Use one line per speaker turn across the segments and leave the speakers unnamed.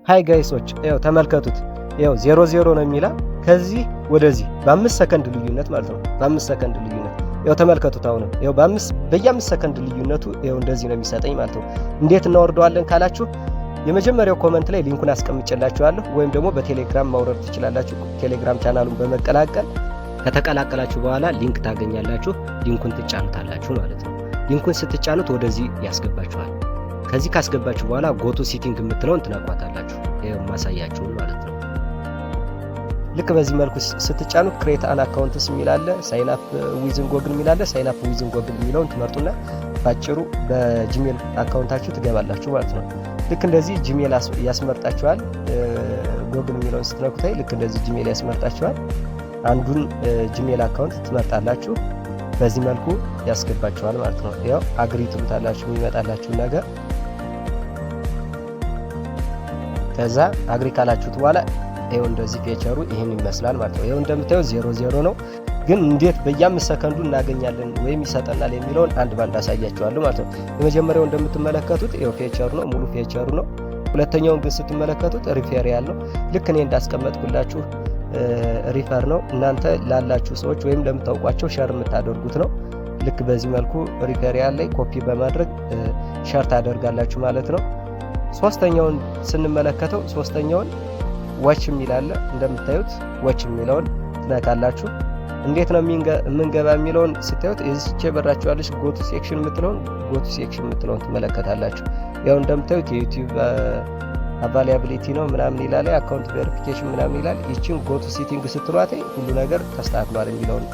ሃይ ጋይሶች ያው ተመልከቱት። ያው 00 ነው የሚላ ከዚህ ወደዚህ በ5 ሰከንድ ልዩነት ማለት ነው። በ5 ሰከንድ ልዩነት ያው ተመልከቱት። አሁን ያው በየ5 ሰከንድ ልዩነቱ ያው እንደዚህ ነው የሚሰጠኝ ማለት ነው። እንዴት እናወርደዋለን ካላችሁ የመጀመሪያው ኮሜንት ላይ ሊንኩን አስቀምጬላችኋለሁ ወይም ደግሞ በቴሌግራም ማውረድ ትችላላችሁ። ቴሌግራም ቻናሉን በመቀላቀል ከተቀላቀላችሁ በኋላ ሊንክ ታገኛላችሁ። ሊንኩን ትጫኑታላችሁ ማለት ነው። ሊንኩን ስትጫኑት ወደዚህ ያስገባችኋል። ከዚህ ካስገባችሁ በኋላ ጎቱ ሲቲንግ የምትለውን ትነኳታላችሁ። ይሄው ማሳያችሁ ማለት ነው። ልክ በዚህ መልኩ ስትጫኑ ክሬት አን አካውንትስ የሚላለ ሳይን አፕ ዊዝን ጎግል የሚላለ ሳይን አፕ ዊዝን ጎግል የሚለውን ትመርጡና ባጭሩ በጂሜል አካውንታችሁ ትገባላችሁ ማለት ነው። ልክ እንደዚህ ጂሜል ያስመርጣችኋል። ጎግል የሚለውን ስትነኩታይ ልክ እንደዚህ ጂሜል ያስመርጣችኋል። አንዱን ጂሜል አካውንት ትመርጣላችሁ። በዚህ መልኩ ያስገባችኋል ማለት ነው። ያው አግሪ ትሉታላችሁ የሚመጣላችሁ ነገር። ከዛ አግሪ ካላችሁት በኋላ ይሄው እንደዚህ ፊቸሩ ይሄን ይመስላል ማለት ነው። ይሄው እንደምታዩት 00 ነው። ግን እንዴት በየ5 ሰከንዱ እናገኛለን ወይም ይሰጠናል የሚለውን አንድ ባንድ አሳያችኋለሁ ማለት ነው። የመጀመሪያው እንደምትመለከቱት ይሄው ፊቸሩ ነው፣ ሙሉ ፊቸሩ ነው። ሁለተኛውን ግን ስትመለከቱት ሪፌሪያል ነው። ልክ እኔ እንዳስቀመጥኩላችሁ ሪፈር ነው። እናንተ ላላችሁ ሰዎች ወይም ለምታውቋቸው ሸር የምታደርጉት ነው። ልክ በዚህ መልኩ ሪፌሪያል ላይ ኮፒ በማድረግ ሸር ታደርጋላችሁ ማለት ነው። ሶስተኛውን ስንመለከተው ሶስተኛውን ዋች የሚል አለ። እንደምታዩት ዋች የሚለውን ትነካላችሁ። እንዴት ነው የምንገባ የሚለውን ስታዩት እዚች በራችኋለች ጎቱ ሴክሽን የምትለውን ትመለከታላችሁ። ያው እንደምታዩት የዩቲዩብ አቫይላቢሊቲ ነው ምናምን ይላል፣ አካውንት ቬሪፊኬሽን ምናምን ይላል። ይቺን ጎቱ ሲቲንግ ስትሏት ሁሉ ነገር ተስተካክሏል የሚለውን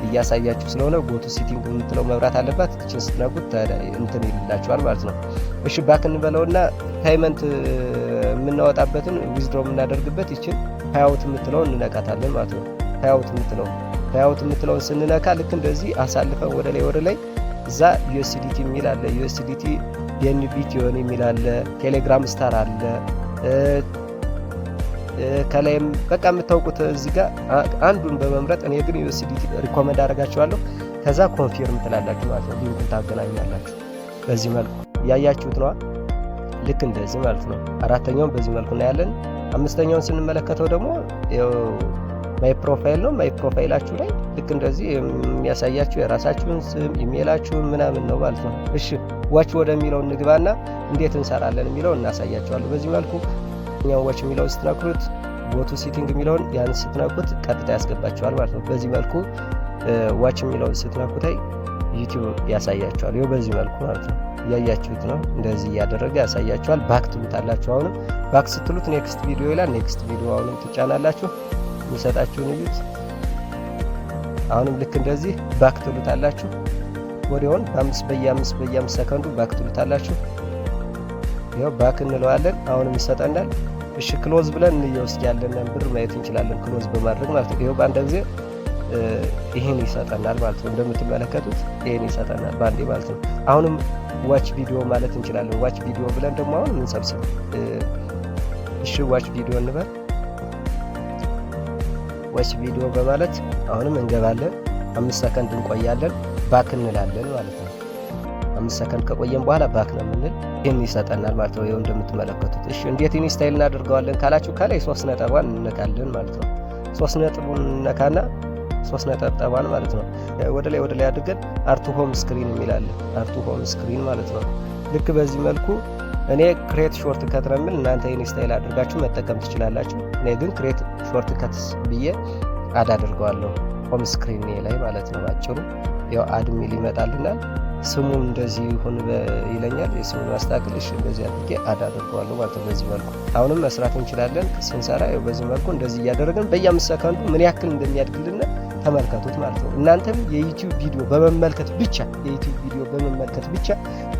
እያሳያችሁ ስለሆነ ጎቱ ሲቲንግ የምትለው መብራት አለባት። እቺን ስትነኩት እንትን ይላችኋል ማለት ነው። እሺ ባክ እንበለውና ፔመንት የምናወጣበትን ዊዝድሮ የምናደርግበት ይችን ፓይአውት የምትለውን እንነካታለን ማለት ነው። ፓይአውት የምትለውን ስንነካ ልክ እንደዚህ አሳልፈን ወደ ላይ እዛ ዩኤስዲቲ የሚል አለ። ዩኤስዲቲ የኤንቢቲ የሆነ የሚል አለ። ቴሌግራም ስታር አለ። ከላይም በቃ የምታውቁት እዚህ ጋር አንዱን በመምረጥ እኔ ግን ዩኤስዲቲ ሪኮመንድ አደርጋችኋለሁ። ከዛ ኮንፊርም ትላላችሁ ማለት ነው። ሊንኩን ታገናኛላችሁ። በዚህ መልኩ ያያችሁት ነው። ልክ እንደዚህ ማለት ነው። አራተኛውን በዚህ መልኩ እናያለን። አምስተኛውን ስንመለከተው ደግሞ ማይ ፕሮፋይል ነው። ማይ ፕሮፋይላችሁ ላይ ልክ እንደዚህ የሚያሳያችሁ የራሳችሁን ስም ኢሜይላችሁን ምናምን ነው ማለት ነው። እሺ ዋች ወደሚለው እንግባና እንዴት እንሰራለን የሚለው እናሳያችኋለሁ። በዚህ መልኩ እኛው ዋች የሚለውን ስትነኩት ጎቱ ሲቲንግ የሚለውን ያን ስትነኩት ቀጥታ ያስገባችኋል ማለት ነው። በዚህ መልኩ ዋች የሚለውን ስትነኩት ዩቲዩብ ያሳያችኋል። ይኸው በዚህ መልኩ ማለት ነው። ያያችሁት ነው። እንደዚህ እያደረገ ያሳያችኋል። ባክ ትሉታላችሁ። አሁንም ባክ ስትሉት ኔክስት ቪዲዮ ይላል። ኔክስት ቪዲዮ አሁንም ትጫናላችሁ። የሚሰጣችሁን እዩት። አሁንም ልክ እንደዚህ ባክ ትሉታላችሁ። ወዲያውን በየ5 ሰከንዱ ባክ ትሉታላችሁ። ይኸው ባክ እንለዋለን። አሁንም ይሰጠናል። እሺ ክሎዝ ብለን እንየውስጥ ያለንን ብር ማየት እንችላለን። ክሎዝ በማድረግ ማለት ነው። ይኸው በአንድ ጊዜ ይሄን ይሰጠናል ማለት ነው። እንደምትመለከቱት ይሄን ይሰጠናል ባንዴ ማለት ነው። አሁንም ዋች ቪዲዮ ማለት እንችላለን። ዋች ቪዲዮ ብለን ደግሞ አሁን እንሰብስብ። እሺ ዋች ቪዲዮ እንበል። ዋች ቪዲዮ በማለት አሁንም እንገባለን። 5 ሰከንድ እንቆያለን። ባክ እንላለን ማለት ነው። 5 ሰከንድ ከቆየን በኋላ ባክ ነው የምንል። ይሄን ይሰጠናል ማለት ነው። ይሄው እንደምትመለከቱት። እሺ እንዴት ኢንስታይል እናደርገዋለን ካላችሁ ከላይ 3 ነጥቧን እንነካለን ማለት ነው። 3 ነጥቡን እንነካና 3 ነጥቧን ማለት ነው ወደ ላይ አድርገን አርቱ ሆም ስክሪን የሚላል አርቱ ሆም ስክሪን ማለት ነው። ልክ በዚህ መልኩ እኔ ክሬት ሾርት ከት ነው የምል፣ እናንተ ኢንስታይል አድርጋችሁ መጠቀም ትችላላችሁ። እኔ ግን ክሬት ሾርት ከትስ ብዬ አድ አድርገዋለሁ ሆም ስክሪን ላይ ማለት ነው። ባጭሩ ያው አድ ሚል ይመጣልናል። ስሙን እንደዚህ ይሁን ይለኛል። የስሙን ማስተካከልሽ እንደዚህ አድርጌ አድ አድርገዋለሁ ማለት ነው። በዚህ መልኩ አሁንም መስራት እንችላለን። ስንሰራ ያው በዚህ መልኩ እንደዚህ እያደረግን በየ5 ሰከንዱ ምን ያክል እንደሚያድግልን ተመልከቱት ማለት ነው። እናንተም የዩቲዩብ ቪዲዮ በመመልከት ብቻ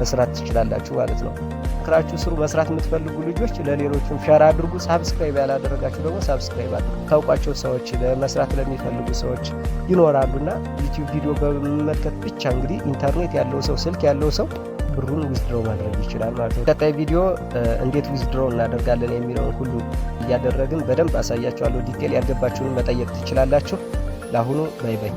መስራት ትችላላችሁ ማለት ነው። ክራችሁ ስሩ። መስራት የምትፈልጉ ልጆች ለሌሎችም ሼር አድርጉ። ሳብስክራይብ ያላደረጋችሁ ደግሞ ሳብስክራይብ አድርጉ። ታውቋቸው ሰዎች ለመስራት ለሚፈልጉ ሰዎች ይኖራሉና ዩቲዩብ ቪዲዮ በመመልከት ብቻ እንግዲህ ኢንተርኔት ያለው ሰው ስልክ ያለው ሰው ብሩን ዊዝድሮው ማድረግ ይችላል ማለት ነው። ቀጣይ ቪዲዮ እንዴት ዊዝድሮው እናደርጋለን የሚለውን ሁሉ እያደረግን በደንብ አሳያችኋለሁ። ዲቴል ያልገባችሁን መጠየቅ ትችላላችሁ። ለአሁኑ ባይ ባይ።